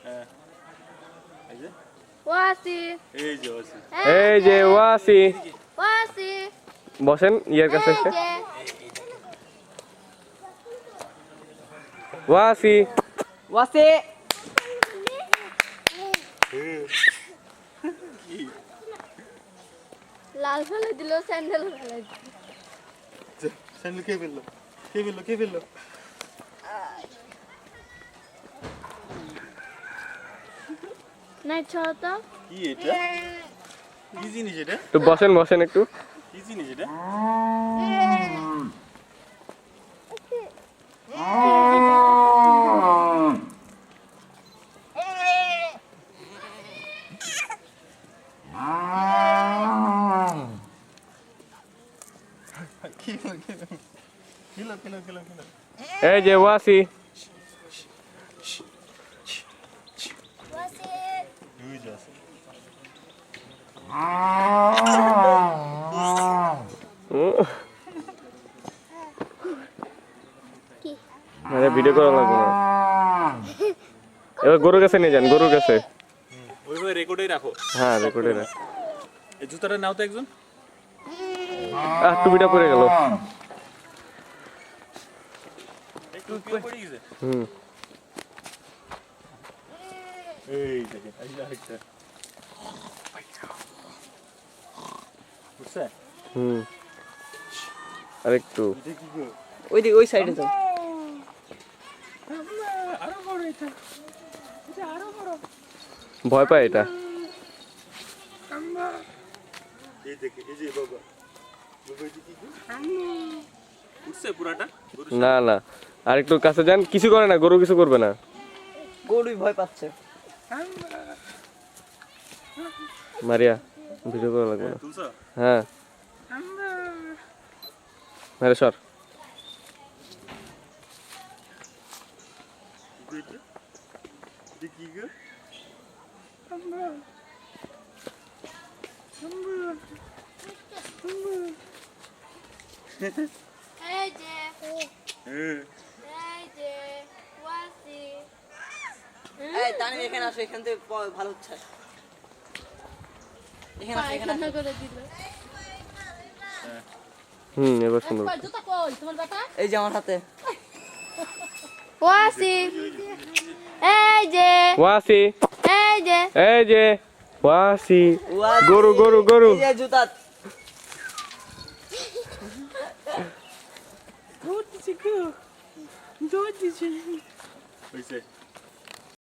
হ্যাঁ ওয়াসি এই যে ওয়াসি ওয়াসি বসেন ইয়ার কাছে এসে যে ওয়াসি ওয়াসি লাল ফেলে দিল স্যান্ডেল ফেলে দিল স্যান্ডেল কে ফেললো নাই ছটা কি এটা কি জিনিস এটা একটু বসেন একটু কি জিনিস এটা খেলো এই যে ওয়াসি আরে ভিডিও করা লাগবে না এবার গরুর কাছে নিয়ে যান গরুর কাছে ওইভাবে রেকর্ডেই রাখো হ্যাঁ রেকর্ডে রাখ এই জুতাটা নাও তো একজন টুপিটা পরে গেল একটু পড়ে গেছে হুম এই দেখেন এই আরেকটা বুঝছে হুম আরেকটু এটা কি গো ওই সাইডে যাও আরো বড় এটা আরো বড় ভয় পায় এটা এই দেখে এই যে বাবা এটা কি গো বুঝছে পুরাটা না আর একটু কাছে যান কিছু করে না গরু কিছু করবে না গরুই ভয় পাচ্ছে মারিয়া ভিডিও করা লাগবে না তুলছো হ্যাঁ আরে সর এটা কি গো এই যে হ্যাঁ এই যে ওয়াসি এই তানি এখানে আসো এখান থেকে ভালো হচ্ছে এখানে আসো এখানে পায়খানা করে দিল এবার সুন্দর জুতা কই তোমার বাবা এই যে আমার হাতে ওয়াসি এই যে ওয়াসি এই যে এই যে ওয়াসি ওয়াসি। গরু এই যে জুতা হইছে